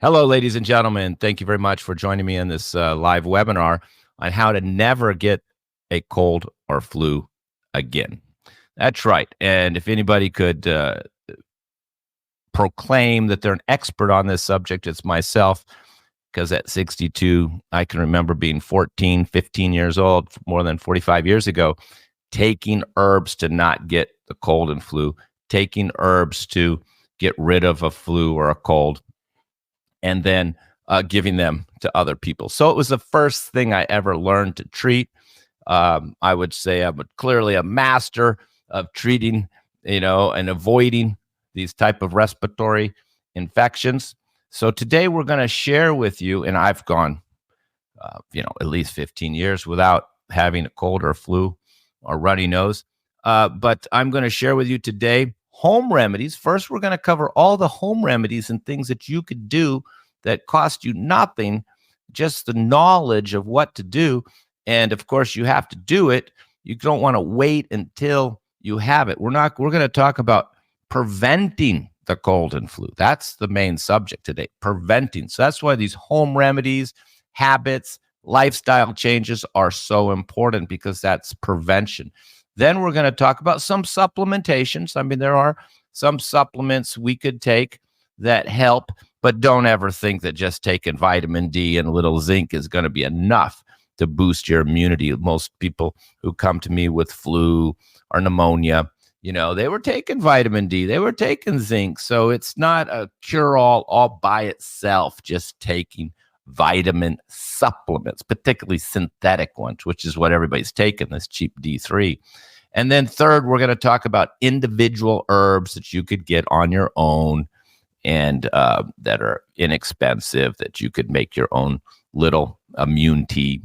Hello, ladies and gentlemen. Thank you very much for joining me in this live webinar on how to never get a cold or flu again. That's right. And if anybody could proclaim that they're an expert on this subject, it's myself, because at 62, I can remember being 14, 15 years old, more than 45 years ago, taking herbs to not get the cold and flu, taking herbs to get rid of a flu or a cold, and then giving them to other people. So it was the first thing I ever learned to treat. I would say I'm clearly a master of treating, and avoiding these type of respiratory infections. So today we're going to share with you, and I've gone, at least 15 years without having a cold or flu or runny nose. But I'm going to share with you today home remedies. First, we're going to cover all the home remedies and things that you could do that cost you nothing, just the knowledge of what to do. And of course, you have to do it. You don't want to wait until you have it. We're going to talk about preventing the cold and flu. That's the main subject today, preventing. So that's why these home remedies, habits, lifestyle changes are so important, because that's prevention. Then we're going to talk about some supplementations. I mean, there are some supplements we could take that help, but don't ever think that just taking vitamin D and a little zinc is going to be enough to boost your immunity. Most people who come to me with flu or pneumonia, they were taking vitamin D, they were taking zinc. So it's not a cure-all all by itself, just taking vitamin supplements, particularly synthetic ones, which is what everybody's taking, this cheap D3. And then third, we're going to talk about individual herbs that you could get on your own and that are inexpensive, that you could make your own little immune tea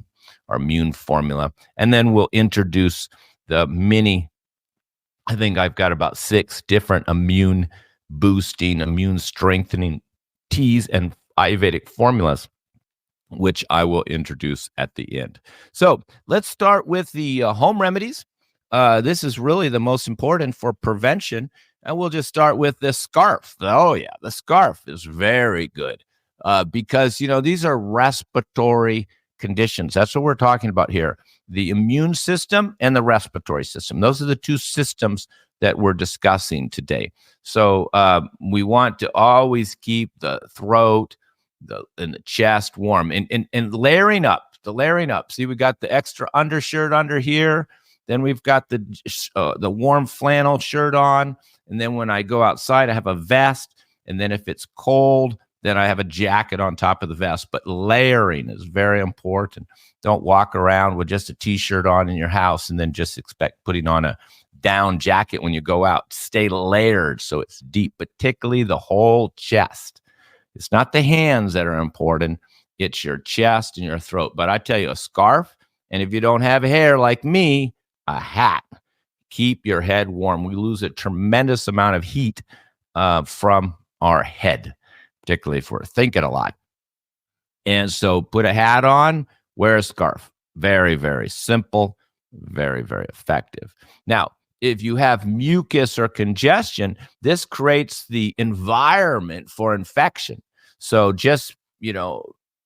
or immune formula. And then we'll introduce the I think I've got about 6 different immune boosting, immune strengthening teas and Ayurvedic formulas, which I will introduce at the end. So let's start with the home remedies. This is really the most important for prevention. And we'll just start with the scarf. Oh, yeah, the scarf is very good because, these are respiratory conditions. That's what we're talking about here. The immune system and the respiratory system. Those are the two systems that we're discussing today. So we want to always keep the throat and the chest warm and layering up, See, we got the extra undershirt under here. Then we've got the warm flannel shirt on. And then when I go outside, I have a vest. And then if it's cold, then I have a jacket on top of the vest. But layering is very important. Don't walk around with just a T-shirt on in your house and then just expect putting on a down jacket when you go out. Stay layered so it's deep, particularly the whole chest. It's not the hands that are important. It's your chest and your throat. But I tell you, a scarf, and if you don't have hair like me, a hat. Keep your head warm. We lose a tremendous amount of heat from our head, particularly if we're thinking a lot. And so put a hat on, wear a scarf. Very, very simple, very, very effective. Now, if you have mucus or congestion, this creates the environment for infection. So just,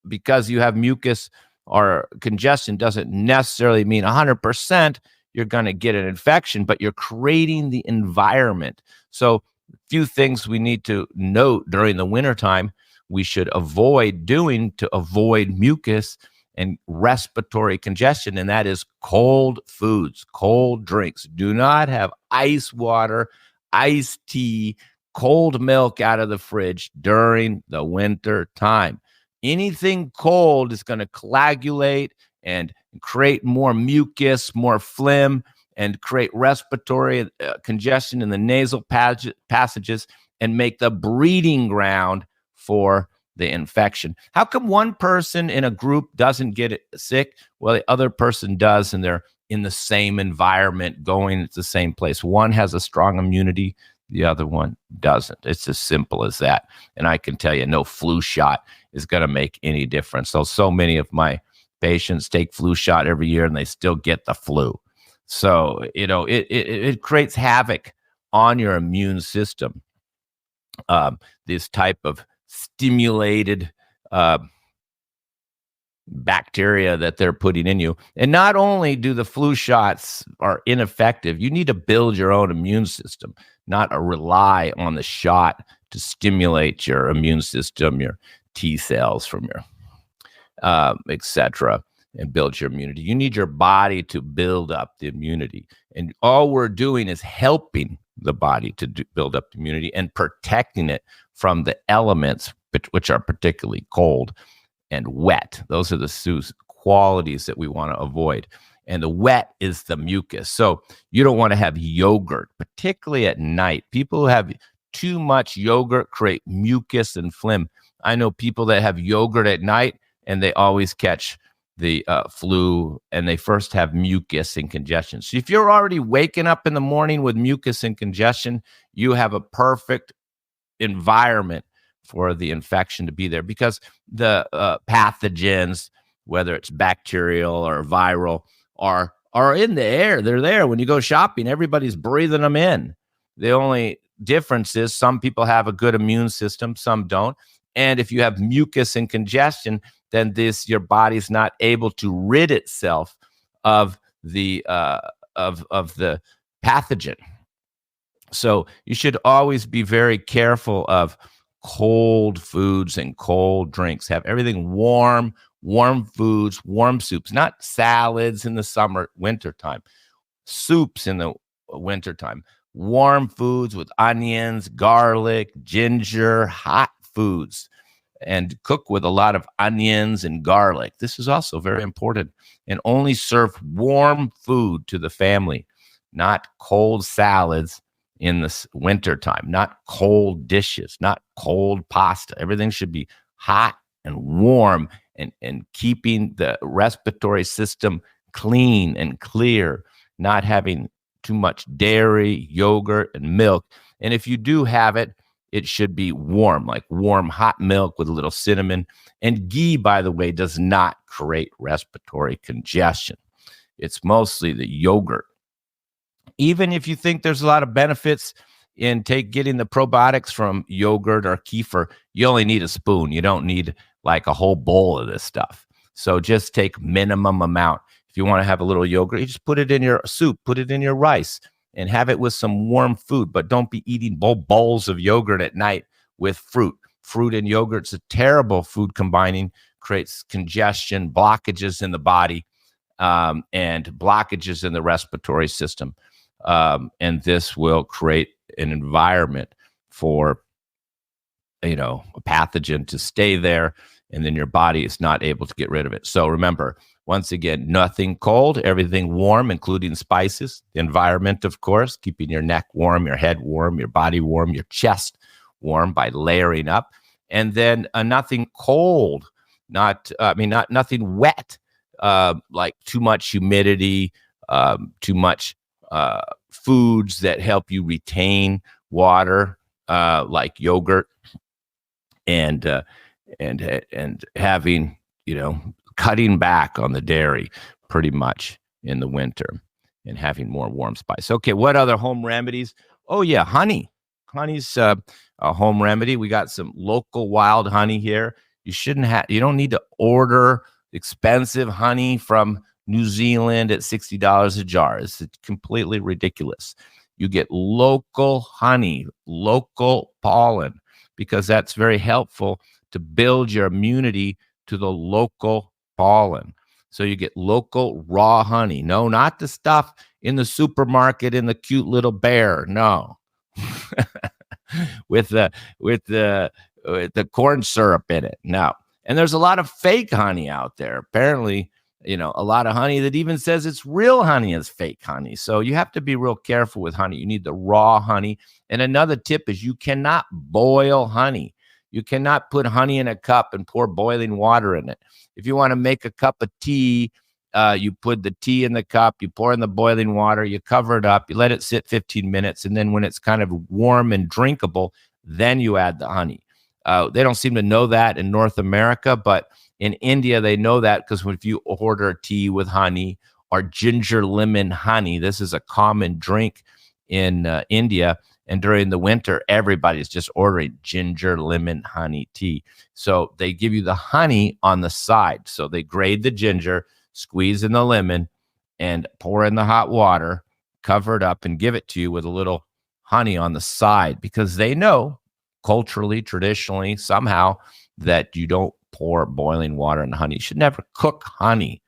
because you have mucus or congestion doesn't necessarily mean 100% you're going to get an infection, but you're creating the environment. So a few things we need to note during the wintertime we should avoid doing to avoid mucus and respiratory congestion, and that is cold foods, cold drinks. Do not have ice water, iced tea, cold milk out of the fridge during the winter time. Anything cold is going to coagulate and create more mucus, more phlegm, and create respiratory congestion in the nasal passages and make the breeding ground for the infection. How come one person in a group doesn't get sick? Well, the other person does, and they're in the same environment, going to the same place. One has a strong immunity, the other one doesn't. It's as simple as that. And I can tell you, no flu shot is going to make any difference. So many of my patients take flu shot every year and they still get the flu. So, it creates havoc on your immune system. This type of stimulated uh, bacteria that they're putting in you. And not only do the flu shots are ineffective, you need to build your own immune system, not rely on the shot to stimulate your immune system, your T cells from your etc., and build your immunity. You need your body to build up the immunity. And all we're doing is helping the body to build up immunity and protecting it from the elements, which are particularly cold and wet. Those are the qualities that we want to avoid. And the wet is the mucus. So you don't want to have yogurt, particularly at night. People who have too much yogurt create mucus and phlegm. I know people that have yogurt at night and they always catch the flu, and they first have mucus and congestion. So if you're already waking up in the morning with mucus and congestion, you have a perfect environment for the infection to be there, because the pathogens, whether it's bacterial or viral, are in the air. They're there. When you go shopping, everybody's breathing them in. The only difference is some people have a good immune system, some don't. And if you have mucus and congestion, then your body's not able to rid itself of the the pathogen. So you should always be very careful of cold foods and cold drinks. Have everything warm foods, warm soups, not salads in the wintertime, soups in the wintertime, warm foods with onions, garlic, ginger, hot foods, and cook with a lot of onions and garlic. This is also very important. And only serve warm food to the family, not cold salads in the wintertime, not cold dishes, not cold pasta. Everything should be hot and warm, and keeping the respiratory system clean and clear, not having too much dairy, yogurt, and milk. And if you do have it, it should be warm, like warm hot milk with a little cinnamon. And ghee, by the way, does not create respiratory congestion. It's mostly the yogurt. Even if you think there's a lot of benefits in getting the probiotics from yogurt or kefir, you only need a spoon. You don't need like a whole bowl of this stuff. So just take minimum amount. If you want to have a little yogurt, you just put it in your soup, put it in your rice, and have it with some warm food. But don't be eating bowls of yogurt at night with fruit. Fruit and yogurt's a terrible food combining, creates congestion, blockages in the body, and blockages in the respiratory system. And this will create an environment for, a pathogen to stay there, and then your body is not able to get rid of it. So remember, once again, nothing cold, everything warm, including spices. The environment, of course, keeping your neck warm, your head warm, your body warm, your chest warm by layering up. And then nothing cold, nothing wet, like too much humidity, too much foods that help you retain water, like yogurt, and having, cutting back on the dairy pretty much in the winter, and having more warm spice. Okay, what other home remedies? Oh yeah, honey. Honey's a home remedy. We got some local wild honey here. You don't need to order expensive honey from New Zealand at $60 a jar. It's completely ridiculous. You get local honey, local pollen, because that's very helpful to build your immunity to the local pollen. So you get local raw honey. No, not the stuff in the supermarket in the cute little bear. No. with the corn syrup in it. No. And there's a lot of fake honey out there. Apparently, a lot of honey that even says it's real honey is fake honey. So you have to be real careful with honey. You need the raw honey. And another tip is you cannot boil honey. You cannot put honey in a cup and pour boiling water in it. If you want to make a cup of tea, you put the tea in the cup, you pour in the boiling water, you cover it up, you let it sit 15 minutes. And then when it's kind of warm and drinkable, then you add the honey. They don't seem to know that in North America, but in India, they know that, because if you order tea with honey or ginger lemon honey, this is a common drink in India, And during the winter, everybody's just ordering ginger, lemon, honey tea. So they give you the honey on the side. So they grate the ginger, squeeze in the lemon, and pour in the hot water, cover it up, and give it to you with a little honey on the side, because they know culturally, traditionally, somehow, that you don't pour boiling water in honey. You should never cook honey.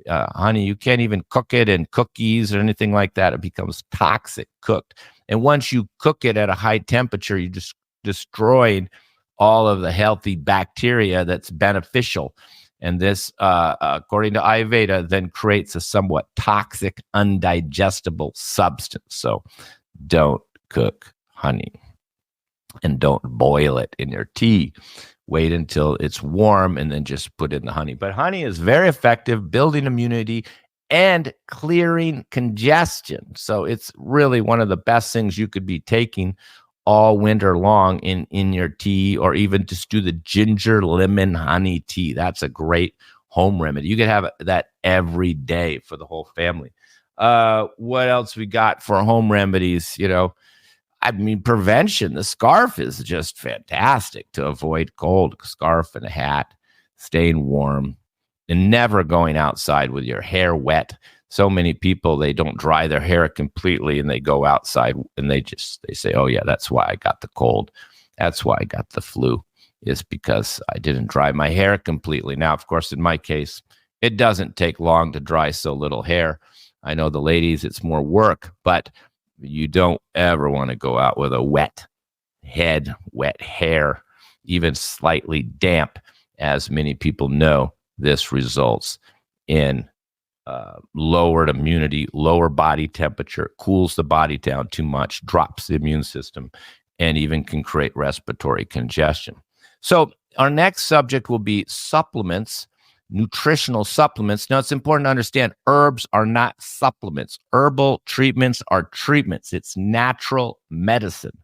Honey, you can't even cook it in cookies or anything like that. It becomes toxic cooked. And once you cook it at a high temperature, you just destroyed all of the healthy bacteria that's beneficial. And this, according to Ayurveda, then creates a somewhat toxic, undigestible substance. So don't cook honey, and don't boil it in your tea. Wait until it's warm and then just put in the honey. But honey is very effective building immunity and clearing congestion. So it's really one of the best things you could be taking all winter long in your tea, or even just do the ginger lemon honey tea. That's a great home remedy. You could have that every day for the whole family. What else we got for home remedies? I mean, prevention. The scarf is just fantastic to avoid cold. Scarf and a hat, staying warm, and never going outside with your hair wet. So many people, they don't dry their hair completely, and they go outside and they say, oh yeah, that's why I got the cold. That's why I got the flu, is because I didn't dry my hair completely. Now, of course, in my case, it doesn't take long to dry so little hair. I know the ladies, it's more work, but you don't ever want to go out with a wet head, wet hair, even slightly damp. As many people know, this results in lowered immunity, lower body temperature, cools the body down too much, drops the immune system, and even can create respiratory congestion. So our next subject will be supplements, nutritional supplements. Now, it's important to understand herbs are not supplements. Herbal treatments are treatments. It's natural medicine.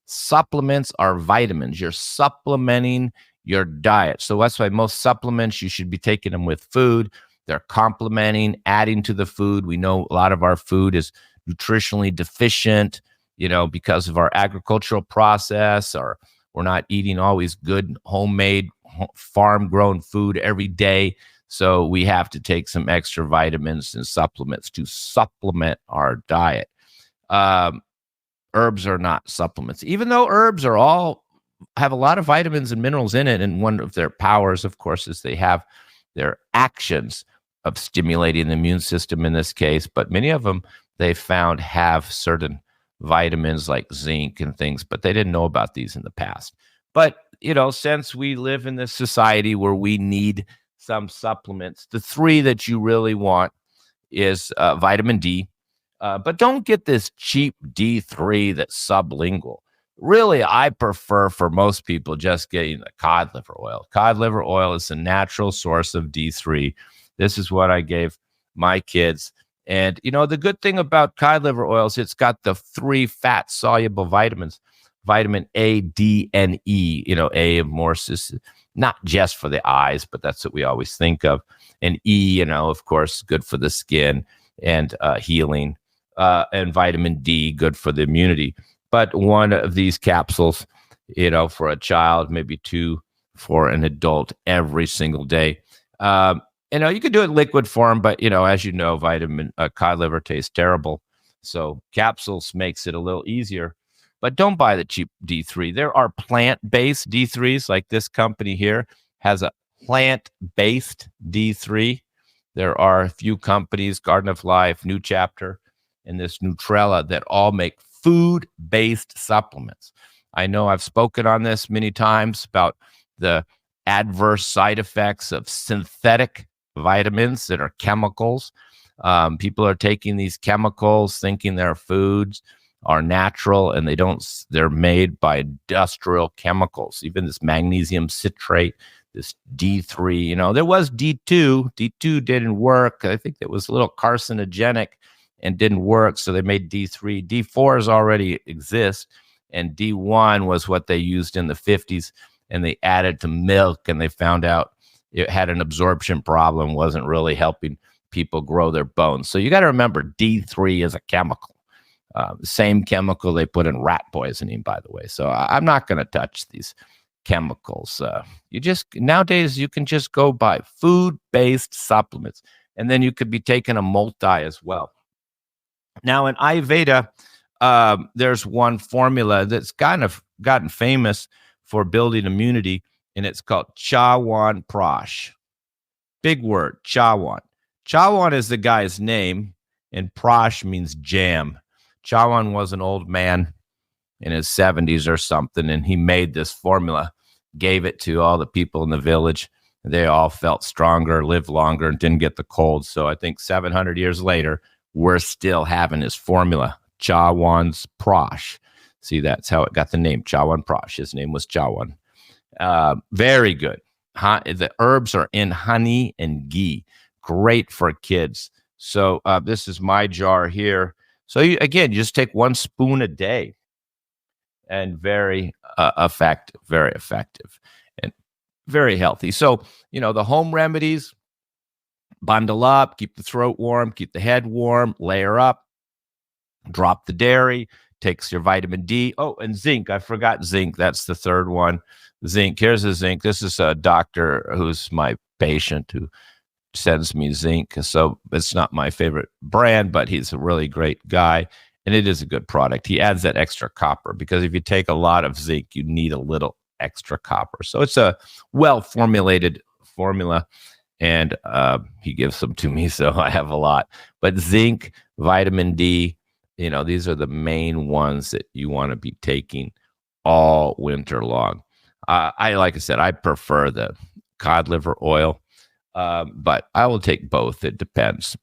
Supplements are vitamins. You're supplementing your diet. So that's why most supplements, you should be taking them with food. They're complementing, adding to the food. We know a lot of our food is nutritionally deficient, because of our agricultural process, or we're not eating always good homemade farm-grown food every day. So we have to take some extra vitamins and supplements to supplement our diet. Herbs are not supplements, even though herbs have a lot of vitamins and minerals in it. And one of their powers, of course, is they have their actions of stimulating the immune system in this case. But many of them they found have certain vitamins like zinc and things, but they didn't know about these in the past. But, since we live in this society where we need some supplements, the three that you really want is vitamin D. But don't get this cheap D3 that's sublingual. Really, I prefer for most people just getting the cod liver oil. Cod liver oil is a natural source of D3. This is what I gave my kids. And, the good thing about cod liver oil is it's got the 3 fat-soluble vitamins, vitamin A, D, and E. A, of course, is not just for the eyes, but that's what we always think of. And E, of course, good for the skin and healing. And vitamin D, good for the immunity. But one of these capsules, for a child, maybe 2 for an adult every single day. You could do it in liquid form, but, as cod liver tastes terrible. So capsules makes it a little easier. But don't buy the cheap D3. There are plant-based D3s, like this company here has a plant-based D3. There are a few companies, Garden of Life, New Chapter, and this Nutrella, that all make food-based supplements. I know I've spoken on this many times about the adverse side effects of synthetic vitamins that are chemicals. People are taking these chemicals thinking their foods are natural, and they're made by industrial chemicals. Even this magnesium citrate, this D3, there was D2. D2 didn't work. I think it was a little carcinogenic and didn't work, so they made D3. D4s already exist, and D1 was what they used in the 50s, and they added to milk, and they found out it had an absorption problem, wasn't really helping people grow their bones. So you got to remember, D3 is a chemical. Same chemical they put in rat poisoning, by the way. So I'm not going to touch these chemicals. You just nowadays you can just go buy food-based supplements, and then you could be taking a multi as well. Now in Ayurveda, there's one formula that's kind of gotten famous for building immunity, and it's called Chawan Prash. Big word, Chawan. Chawan is the guy's name, and Prash means jam. Chawan was an old man in his 70s or something, and he made this formula, gave it to all the people in the village. They all felt stronger, lived longer, and didn't get the cold. So I think 700 years later, we're still having his formula, Chawan's Prash. See, that's how it got the name, Chawan Prash. His name was Chawan. Very good. The herbs are in honey and ghee. Great for kids. So this is my jar here. So you just take 1 spoon a day, and very effective, and very healthy. So, the home remedies: bundle up, keep the throat warm, keep the head warm, layer up, drop the dairy, takes your vitamin D. Oh, and zinc. I forgot zinc. That's the third one. Zinc. Here's the zinc. This is a doctor who's my patient who sends me zinc. So it's not my favorite brand, but he's a really great guy, and it is a good product. He adds that extra copper because if you take a lot of zinc, you need a little extra copper. So it's a well-formulated formula, and he gives them to me, so I have a lot. But zinc, vitamin D, these are the main ones that you want to be taking all winter long. Like I said, I prefer the cod liver oil, but I will take both. It depends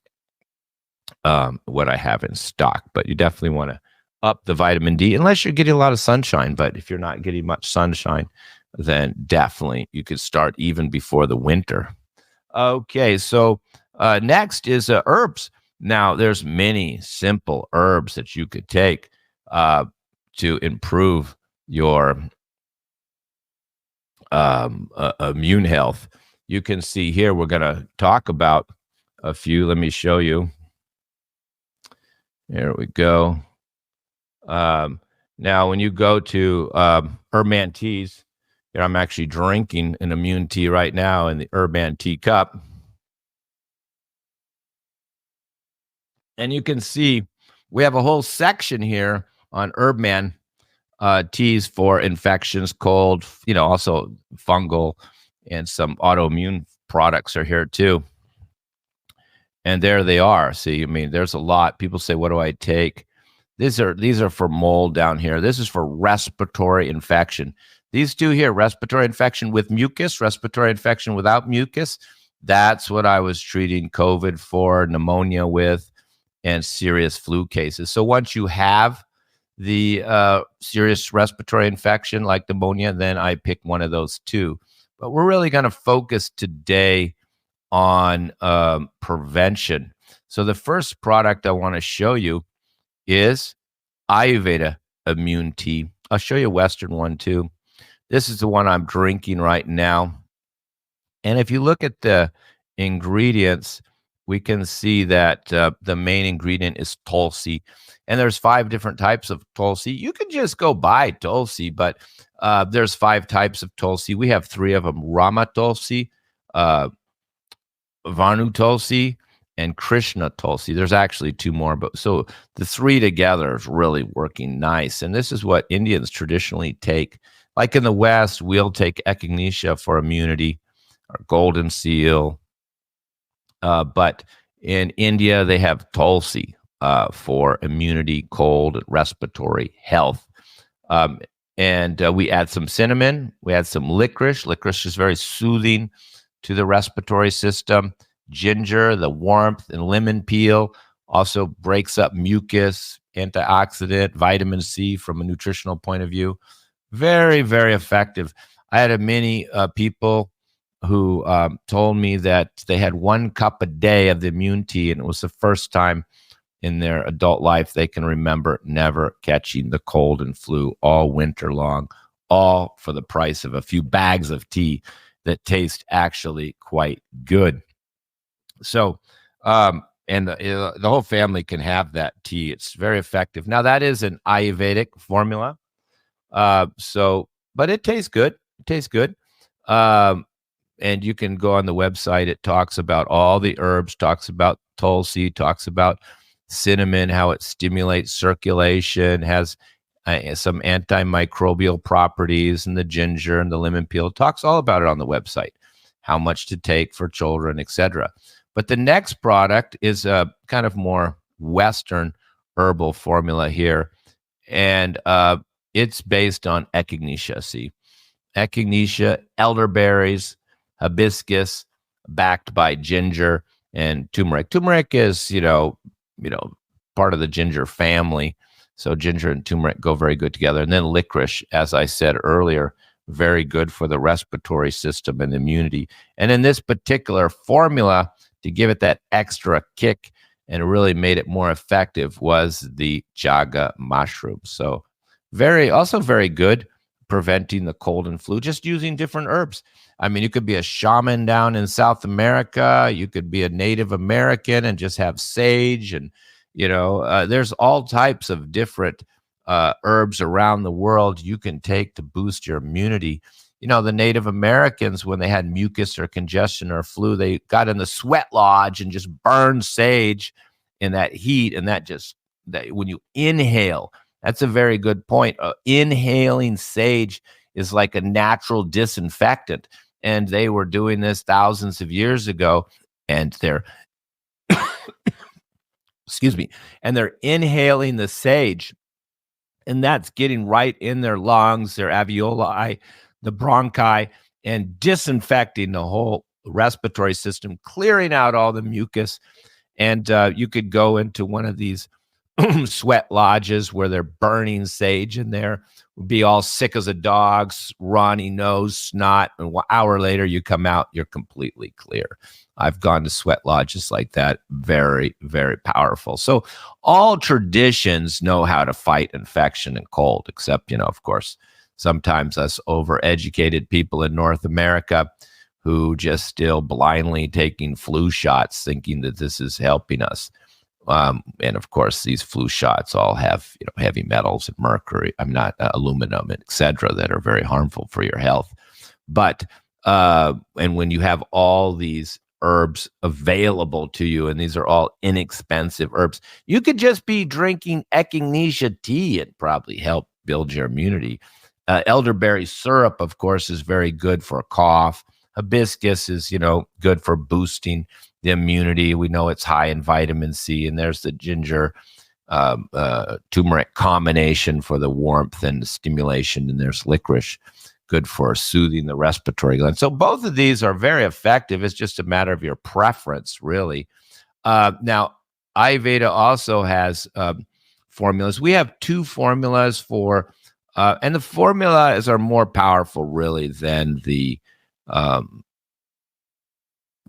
what I have in stock. But you definitely want to up the vitamin D unless you're getting a lot of sunshine. But if you're not getting much sunshine, then definitely you could start even before the winter. Okay, so next is herbs. Now, there's many simple herbs that you could take to improve your immune health. You can see here, we're going to talk about a few. Let me show you. There we go. Now, when you go to Herban teas, here I'm actually drinking an immune tea right now in the Herban tea cup. And you can see we have a whole section here on Herban teas for infections, cold, also fungal, and some autoimmune products are here too. And there they are. See, there's a lot. People say, what do I take? These are for mold down here. This is for respiratory infection. These two here, respiratory infection with mucus, respiratory infection without mucus. That's what I was treating COVID for, pneumonia with, and serious flu cases. So once you have the serious respiratory infection like pneumonia, then I pick one of those two. But we're really going to focus today on prevention. So the first product I want to show you is Ayurveda immune tea. I'll show you a Western one too. This is the one I'm drinking right now. And if you look at the ingredients, we can see that the main ingredient is Tulsi. And there's 5 different types of Tulsi. You can just go buy Tulsi, but there's 5 types of Tulsi. We have 3 of them: Rama Tulsi, Vanu Tulsi, and Krishna Tulsi. There's actually 2 more, but so the 3 together is really working nice. And this is what Indians traditionally take. Like in the West, we'll take echinacea for immunity, or golden seal. But in India, they have Tulsi for immunity, cold, and respiratory health. And we add some cinnamon. We add some licorice. Licorice is very soothing to the respiratory system. Ginger, the warmth, and lemon peel also breaks up mucus, antioxidant, vitamin C from a nutritional point of view. Very, very effective. I had many people who told me that they had 1 cup a day of the immune tea, and it was the first time in their adult life they can remember never catching the cold and flu all winter long, all for the price of a few bags of tea that taste actually quite good. So and the whole family can have that tea. It's very effective. Now that is an Ayurvedic formula, but it tastes good. It tastes good. Um, and you can go on the website. It talks about all the herbs, talks about tulsi, talks about cinnamon, how it stimulates circulation, has some antimicrobial properties, and the ginger and the lemon peel. It talks all about it on the website, how much to take for children, etc. But the next product is a kind of more Western herbal formula here, and it's based on echinacea. See, echinacea, elderberries, hibiscus, backed by ginger and turmeric. Turmeric is, part of the ginger family. So ginger and turmeric go very good together. And then licorice, as I said earlier, very good for the respiratory system and immunity. And in this particular formula, to give it that extra kick and really made it more effective, was the chaga mushroom. So also very good preventing the cold and flu, just using different herbs. I mean, you could be a shaman down in South America. You could be a Native American and just have sage. And, there's all types of different herbs around the world you can take to boost your immunity. The Native Americans, when they had mucus or congestion or flu, they got in the sweat lodge and just burned sage in that heat. And that when you inhale, that's a very good point. Inhaling sage is like a natural disinfectant. And they were doing this thousands of years ago. And they're, excuse me, and they're inhaling the sage. And that's getting right in their lungs, their alveoli, the bronchi, and disinfecting the whole respiratory system, clearing out all the mucus. And you could go into one of these sweat lodges where they're burning sage in there, be all sick as a dog, runny nose, snot, and an hour later you come out, you're completely clear. I've gone to sweat lodges like that. Very, very powerful. So all traditions know how to fight infection and cold, except, of course, sometimes us overeducated people in North America who just still blindly taking flu shots, thinking that this is helping us. And of course, these flu shots all have heavy metals and mercury. I'm not aluminum, etc., that are very harmful for your health. But and when you have all these herbs available to you, and these are all inexpensive herbs, you could just be drinking echinacea tea and probably help build your immunity. Elderberry syrup, of course, is very good for a cough. Hibiscus is, good for boosting the immunity. We know it's high in vitamin C, and there's the ginger turmeric combination for the warmth and the stimulation, and there's licorice, good for soothing the respiratory gland. So both of these are very effective. It's just a matter of your preference, really. Now, Ayurveda also has formulas. We have two formulas for, and the formulas are more powerful, really, than the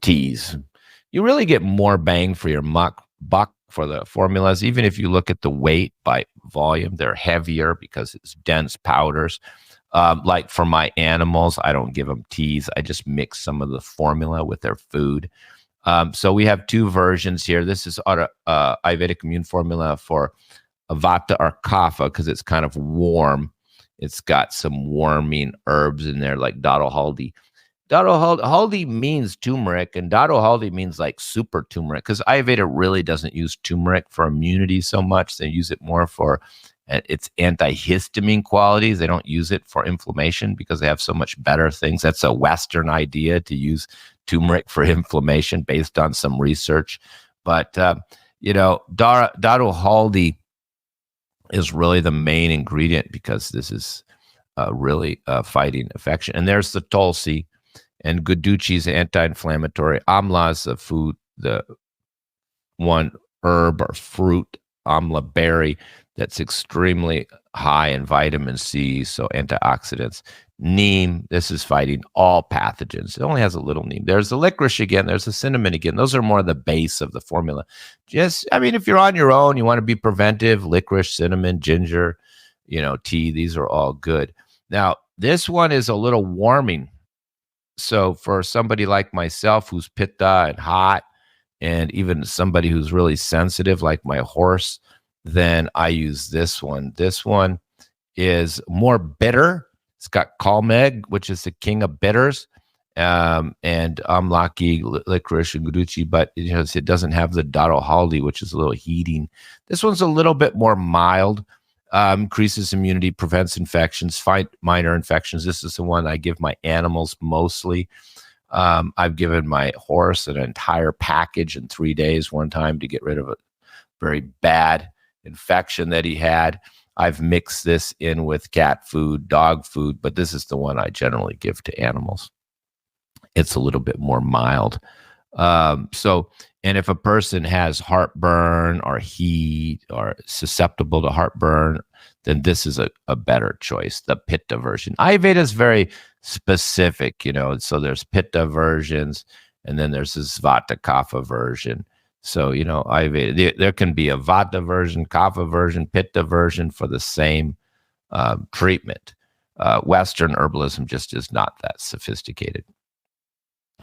teas. You really get more bang for your buck for the formulas. Even if you look at the weight by volume, they're heavier because it's dense powders. Like for my animals, I don't give them teas. I just mix some of the formula with their food. So we have two versions here. This is Ayurvedic immune formula for Vata or Kapha because it's kind of warm. It's got some warming herbs in there like Dado Haldi. Haldi means turmeric, and Dado Haldi means like super turmeric, because Ayurveda really doesn't use turmeric for immunity so much. They use it more for its antihistamine qualities. They don't use it for inflammation because they have so much better things. That's a Western idea, to use turmeric for inflammation based on some research. But, Dado Haldi is really the main ingredient because this is really fighting infection. And there's the tulsi. And Guduchi is anti-inflammatory. Amla is the one herb or fruit, amla berry, that's extremely high in vitamin C, so antioxidants. Neem, this is fighting all pathogens. It only has a little neem. There's the licorice again. There's the cinnamon again. Those are more the base of the formula. If you're on your own, you want to be preventive, licorice, cinnamon, ginger, tea, these are all good. Now, this one is a little warming. So for somebody like myself who's pitta and hot, and even somebody who's really sensitive, like my horse, then I use this one. This one is more bitter. It's got Kalmeg, which is the king of bitters, and Amlaki, licorice, and Guduchi, but it doesn't have the Dado Haldi, which is a little heating. This one's a little bit more mild, increases immunity, prevents infections, fight minor infections. This is the one I give my animals mostly. I've given my horse an entire package in 3 days one time to get rid of a very bad infection that he had. I've mixed this in with cat food, dog food, but this is the one I generally give to animals. It's a little bit more mild. And if a person has heartburn or heat or susceptible to heartburn, then this is a better choice, the Pitta version. Ayurveda is very specific, so there's Pitta versions, and then there's this Vata Kapha version. So, Ayurveda, there can be a Vata version, Kapha version, Pitta version for the same treatment. Western herbalism just is not that sophisticated.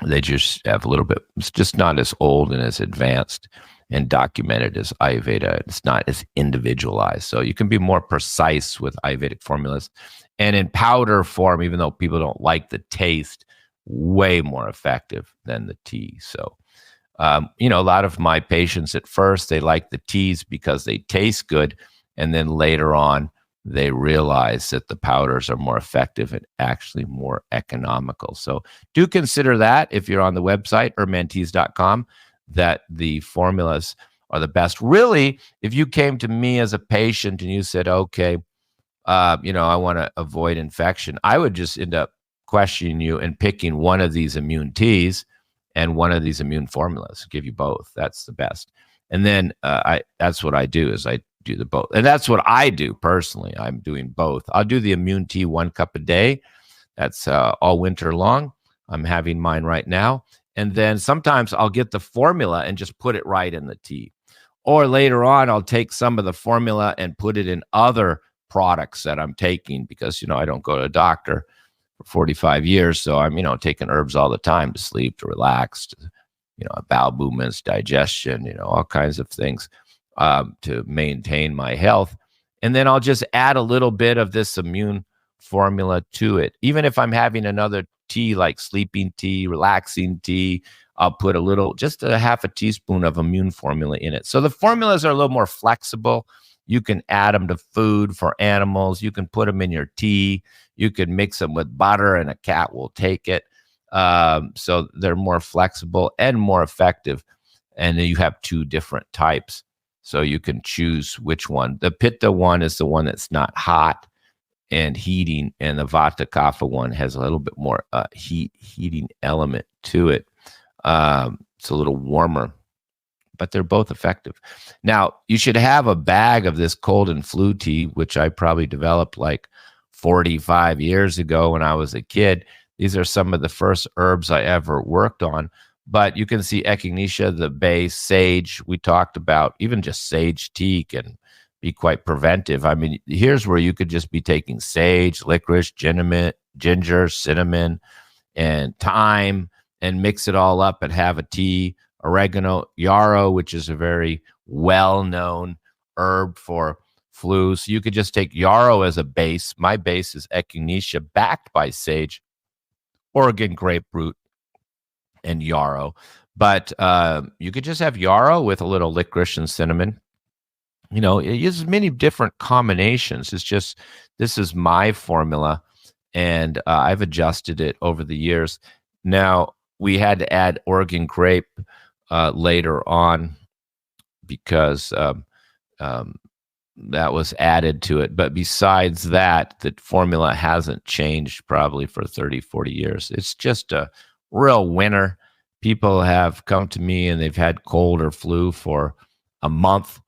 They just have a little bit, it's just not as old and as advanced and documented as Ayurveda. It's not as individualized. So you can be more precise with Ayurvedic formulas. And in powder form, even though people don't like the taste, way more effective than the tea. So, a lot of my patients at first, they like the teas because they taste good. And then later on, they realize that the powders are more effective and actually more economical. So do consider that if you're on the website, hermenteas.com, that the formulas are the best. Really, if you came to me as a patient and you said, okay, I want to avoid infection, I would just end up questioning you and picking one of these immune teas and one of these immune formulas, give you both. That's the best. And then that's what I do is I do the both. And that's what I do personally. I'm doing both. I'll do the immune tea 1 cup a day. That's all winter long. I'm having mine right now. And then sometimes I'll get the formula and just put it right in the tea. Or later on, I'll take some of the formula and put it in other products that I'm taking because, I don't go to a doctor for 45 years. So I'm, taking herbs all the time to sleep, to relax, to, bowel movements, digestion, all kinds of things. To maintain my health. And then I'll just add a little bit of this immune formula to it. Even if I'm having another tea like sleeping tea, relaxing tea, I'll put just a half a teaspoon of immune formula in it. So the formulas are a little more flexible. You can add them to food for animals. You can put them in your tea. You can mix them with butter and a cat will take it. So they're more flexible and more effective. And then you have 2 different types. So you can choose which one. The Pitta one is the one that's not hot and heating, and the Vata Kapha one has a little bit more heating element to it. It's a little warmer, but they're both effective. Now, you should have a bag of this cold and flu tea, which I probably developed like 45 years ago when I was a kid. These are some of the first herbs I ever worked on. But you can see echinacea, the base, sage, we talked about. Even just sage tea can be quite preventive. I mean, here's where you could just be taking sage, licorice, ginger, cinnamon, and thyme, and mix it all up and have a tea. Oregano, yarrow, which is a very well-known herb for flu. So you could just take yarrow as a base. My base is echinacea backed by sage, Oregon grapefruit, and yarrow. But you could just have yarrow with a little licorice and cinnamon. It uses many different combinations. It's just, this is my formula, and I've adjusted it over the years. Now, we had to add Oregon grape later on because that was added to it. But besides that, the formula hasn't changed probably for 30, 40 years. It's just a real winner. People have come to me and they've had cold or flu for a month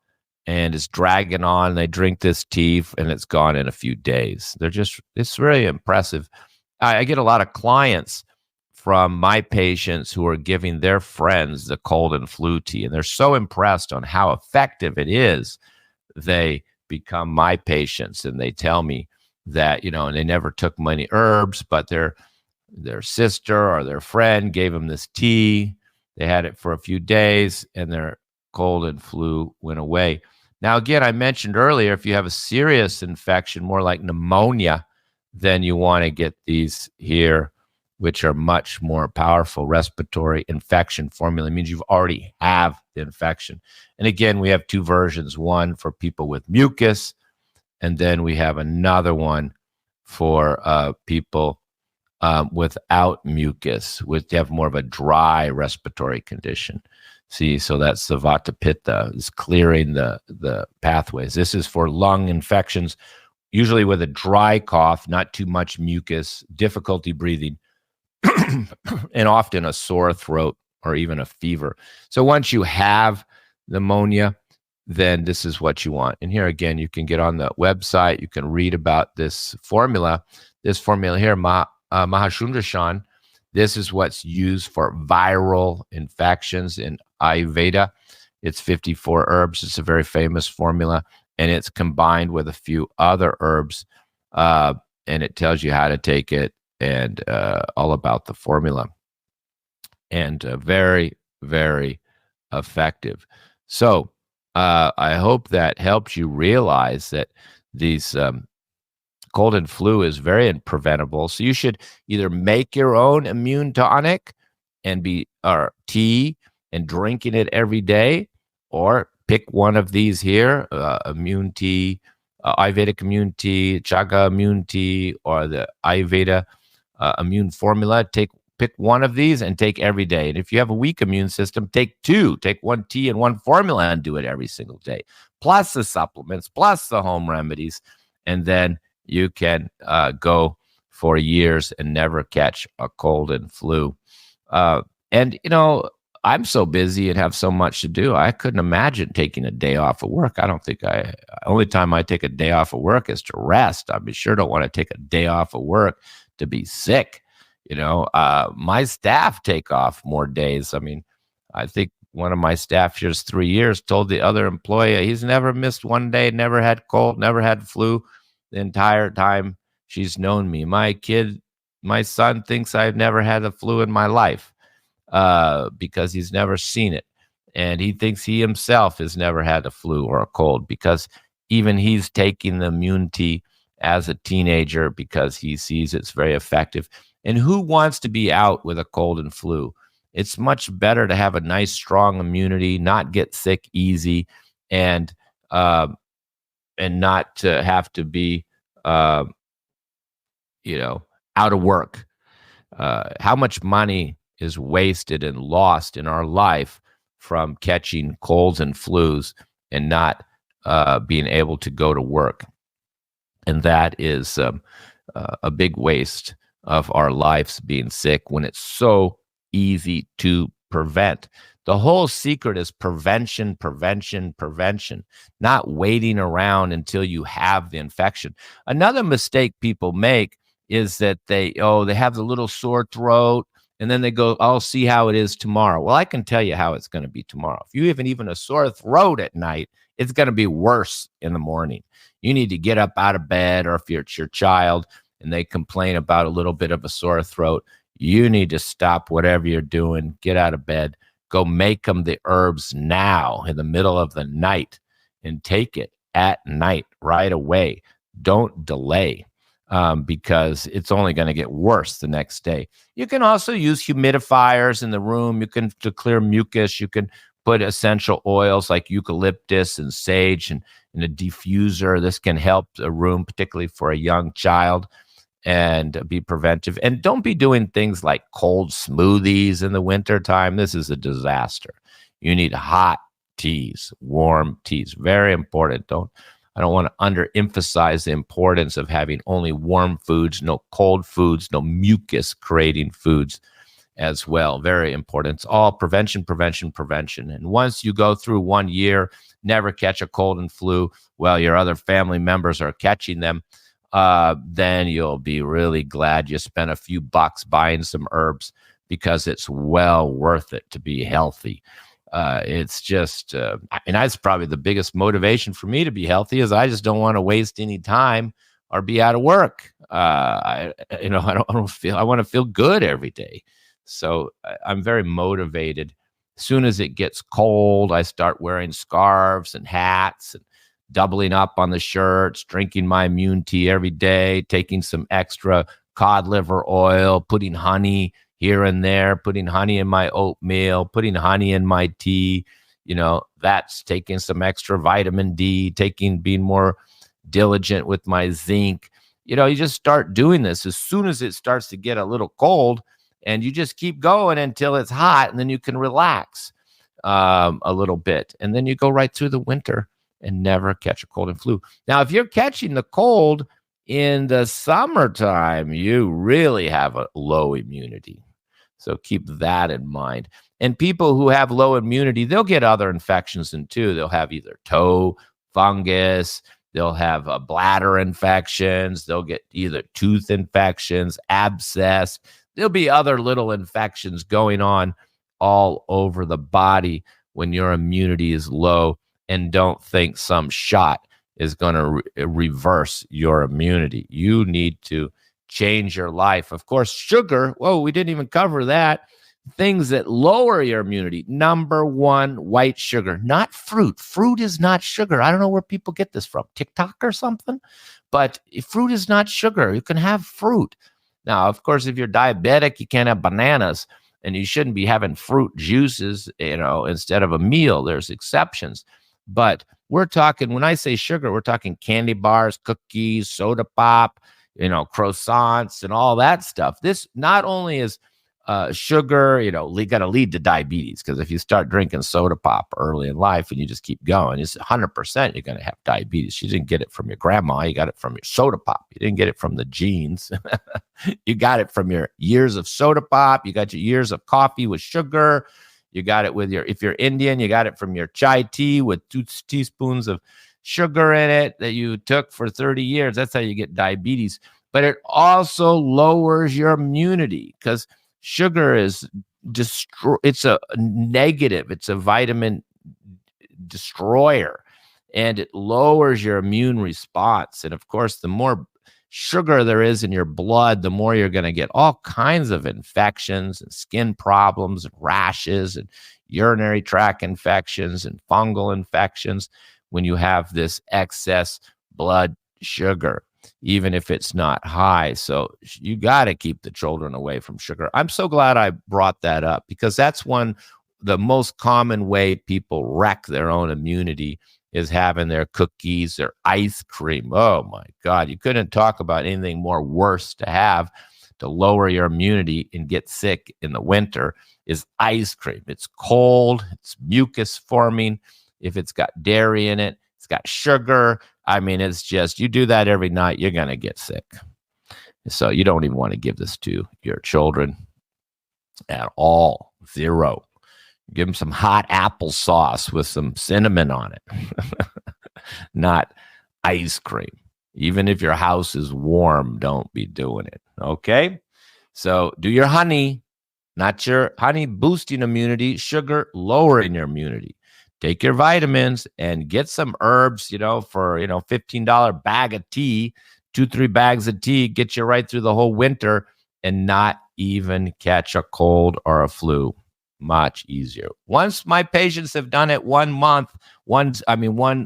and it's dragging on. They drink this tea and it's gone in a few days. It's really impressive. I get a lot of clients from my patients who are giving their friends the cold and flu tea, and they're so impressed on how effective it is. They become my patients and they tell me that, and they never took many herbs, but their sister or their friend gave them this tea. They had it for a few days, and their cold and flu went away. Now, again, I mentioned earlier, if you have a serious infection, more like pneumonia, then you want to get these here, which are much more powerful respiratory infection formula. It means you've already have the infection. And again, we have two versions, one for people with mucus, and then we have another one for people without mucus, which have more of a dry respiratory condition. See, so that's the Vata Pitta, is clearing the pathways. This is for lung infections, usually with a dry cough, not too much mucus, difficulty breathing, and often a sore throat or even a fever. So once you have pneumonia, then this is what you want. And here again, you can get on the website. You can read about this formula. This formula here, Mahashundrashan. This is what's used for viral infections in Ayurveda. It's 54 herbs. It's a very famous formula, and it's combined with a few other herbs, and it tells you how to take it and all about the formula. And very, very effective. So I hope that helps you realize that these cold and flu is very preventable. So you should either make your own immune tonic and or tea and drinking it every day, or pick one of these here, immune tea, Ayurvedic immune tea, Chaga immune tea, or the Ayurveda immune formula. Pick one of these and take every day. And if you have a weak immune system, take two. Take one tea and one formula and do it every single day, plus the supplements, plus the home remedies. And then you can go for years and never catch a cold and flu. And, I'm so busy and have so much to do. I couldn't imagine taking a day off of work. I don't think only time I take a day off of work is to rest. I sure don't want to take a day off of work to be sick. My staff take off more days. I think one of my staff here is 3 years, told the other employee he's never missed one day, never had cold, never had flu the entire time she's known me. My son thinks I've never had the flu in my life because he's never seen it. And he thinks he himself has never had a flu or a cold because even he's taking the immunity as a teenager because he sees it's very effective. And who wants to be out with a cold and flu? It's much better to have a nice, strong immunity, not get sick easy, and not to have to be, out of work. How much money is wasted and lost in our life from catching colds and flus and not being able to go to work? And that is a big waste of our lives, being sick, when it's so easy to prevent. The whole secret is prevention, prevention, prevention, not waiting around until you have the infection. Another mistake people make is that they have the little sore throat, and then they go, I'll see how it is tomorrow. Well, I can tell you how it's going to be tomorrow. If you have even a sore throat at night, it's going to be worse in the morning. You need to get up out of bed, or if it's your child and they complain about a little bit of a sore throat, you need to stop whatever you're doing, get out of bed, go make them the herbs now in the middle of the night and take it at night right away. Don't delay because it's only going to get worse the next day. You can also use humidifiers in the room. You can, to clear mucus, you can put essential oils like eucalyptus and sage and in a diffuser. This can help a room, particularly for a young child, and be preventive. And don't be doing things like cold smoothies in the wintertime. This is a disaster. You need hot teas, warm teas. Very important. I don't want to underemphasize the importance of having only warm foods, no cold foods, no mucus creating foods as well. Very important. It's all prevention, prevention, prevention. And once you go through 1 year, never catch a cold and flu while your other family members are catching them, then you'll be really glad you spent a few bucks buying some herbs, because it's well worth it to be healthy. It's just, and that's probably the biggest motivation for me to be healthy, is I just don't want to waste any time or be out of work. I want to feel good every day. So I'm very motivated As soon as it gets cold, I start wearing scarves and hats and doubling up on the shirts, drinking my immune tea every day, taking some extra cod liver oil, putting honey here and there, putting honey in my oatmeal, putting honey in my tea. That's taking some extra vitamin D, being more diligent with my zinc. You just start doing this as soon as it starts to get a little cold, and you just keep going until it's hot, and then you can relax a little bit, and then you go right through the winter and never catch a cold and flu. Now, if you're catching the cold in the summertime, you really have a low immunity. So keep that in mind. And people who have low immunity, they'll get other infections too. They'll have either toe fungus, they'll have bladder infections, they'll get either tooth infections, abscess. There'll be other little infections going on all over the body when your immunity is low. And don't think some shot is going to reverse your immunity. You need to change your life. Of course, sugar, we didn't even cover that. Things that lower your immunity. Number one, white sugar, not fruit. Fruit is not sugar. I don't know where people get this from, TikTok or something, but fruit is not sugar. You can have fruit. Now, of course, if you're diabetic, you can't have bananas, and you shouldn't be having fruit juices, instead of a meal. There's exceptions. But we're talking, when I say sugar, we're talking candy bars, cookies, soda pop, croissants and all that stuff. This not only is sugar, going to lead to diabetes, because if you start drinking soda pop early in life and you just keep going, it's 100% you're going to have diabetes. You didn't get it from your grandma. You got it from your soda pop. You didn't get it from the genes. You got it from your years of soda pop. You got your years of coffee with sugar. You got it if you're Indian, you got it from your chai tea with 2 teaspoons of sugar in it that you took for 30 years. That's how you get diabetes. But it also lowers your immunity, because sugar is it's a negative. It's a vitamin destroyer, and it lowers your immune response. And of course, the more sugar there is in your blood, the more you're going to get all kinds of infections and skin problems and rashes and urinary tract infections and fungal infections when you have this excess blood sugar, even if it's not high. So you got to keep the children away from sugar. I'm so glad I brought that up, because that's the most common way people wreck their own immunity is having their cookies, their ice cream. Oh my God, you couldn't talk about anything more worse to have to lower your immunity and get sick in the winter is ice cream. It's cold, it's mucus forming. If it's got dairy in it, it's got sugar. I mean, it's just, you do that every night, you're going to get sick. So you don't even want to give this to your children at all. Zero. Give them some hot applesauce with some cinnamon on it, not ice cream. Even if your house is warm, don't be doing it. Okay? So do your honey, not your honey boosting immunity, sugar lowering your immunity. Take your vitamins and get some herbs, for, $15 bag of tea, 2-3 bags of tea, get you right through the whole winter and not even catch a cold or a flu. Much easier. Once my patients have done it one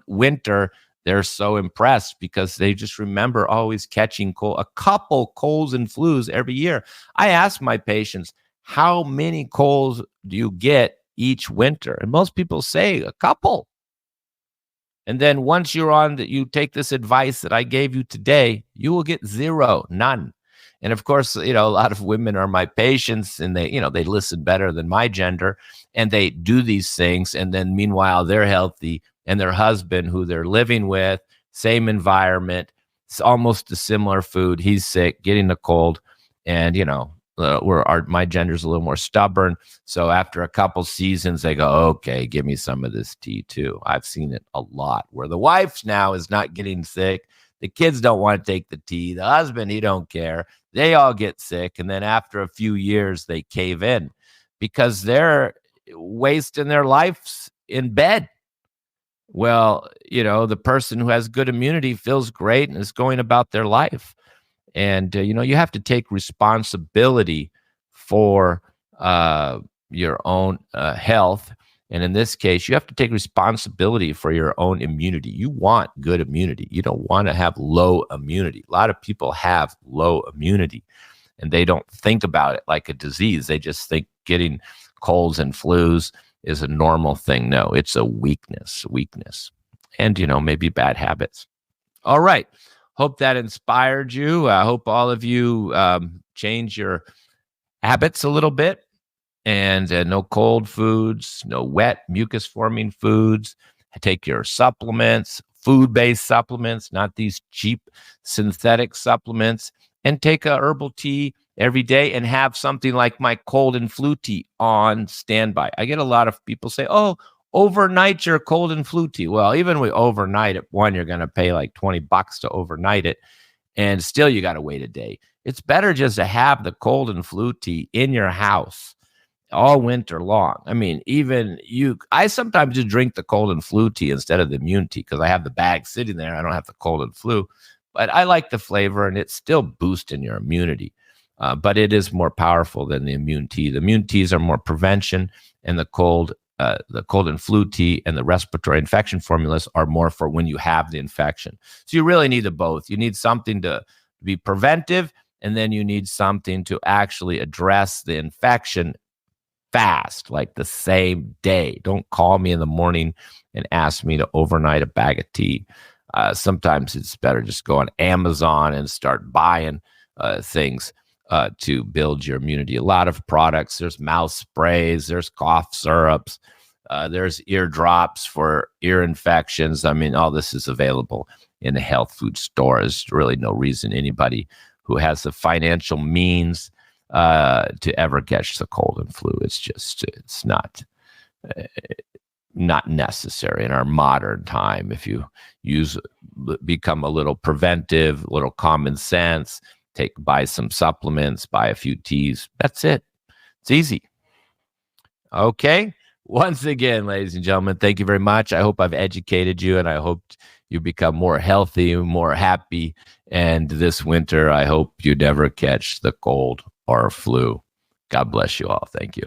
winter, they're so impressed, because they just remember always catching a couple colds and flus every year. I ask my patients, how many colds do you get each winter? And most people say a couple. And then once you take this advice that I gave you today, you will get zero, none. And of course, a lot of women are my patients, and they listen better than my gender, and they do these things. And then meanwhile, they're healthy, and their husband, who they're living with, same environment, it's almost a similar food. He's sick, getting a cold, and my gender's a little more stubborn. So after a couple seasons, they go, okay, give me some of this tea too. I've seen it a lot where the wife now is not getting sick. The kids don't want to take the tea. The husband, he don't care. They all get sick. And then after a few years, they cave in because they're wasting their lives in bed. Well, the person who has good immunity feels great and is going about their life. And, you have to take responsibility for your own health. And in this case, you have to take responsibility for your own immunity. You want good immunity. You don't want to have low immunity. A lot of people have low immunity, and they don't think about it like a disease. They just think getting colds and flus is a normal thing. No, it's a weakness. And, maybe bad habits. All right. Hope that inspired you. I hope all of you change your habits a little bit. And no cold foods, no wet mucus forming foods. Take your supplements, food-based supplements, not these cheap synthetic supplements. And take a herbal tea every day and have something like my cold and flu tea on standby. I get a lot of people say, oh, overnight your cold and flu tea. Well, even with overnight it, one, you're going to pay like $20 to overnight it. And still you got to wait a day. It's better just to have the cold and flu tea in your house all winter long. I mean, I sometimes just drink the cold and flu tea instead of the immune tea because I have the bag sitting there. I don't have the cold and flu, but I like the flavor and it's still boosting your immunity. But it is more powerful than the immune tea. The immune teas are more prevention, and the cold and flu tea and the respiratory infection formulas are more for when you have the infection. So you really need the both. You need something to be preventive, and then you need something to actually address the infection fast, like the same day. Don't call me in the morning and ask me to overnight a bag of tea. Sometimes it's better just go on Amazon and start buying things to build your immunity. A lot of products. There's mouth sprays. There's cough syrups. There's ear drops for ear infections. I mean, all this is available in a health food store. There's really no reason anybody who has the financial means to ever catch the cold and flu. It's not necessary in our modern time. If you become a little preventive, a little common sense, buy some supplements, buy a few teas. That's it. It's easy. Okay. Once again, ladies and gentlemen, thank you very much. I hope I've educated you, and I hope you become more healthy, more happy. And this winter, I hope you never catch the cold or flu. God bless you all. Thank you.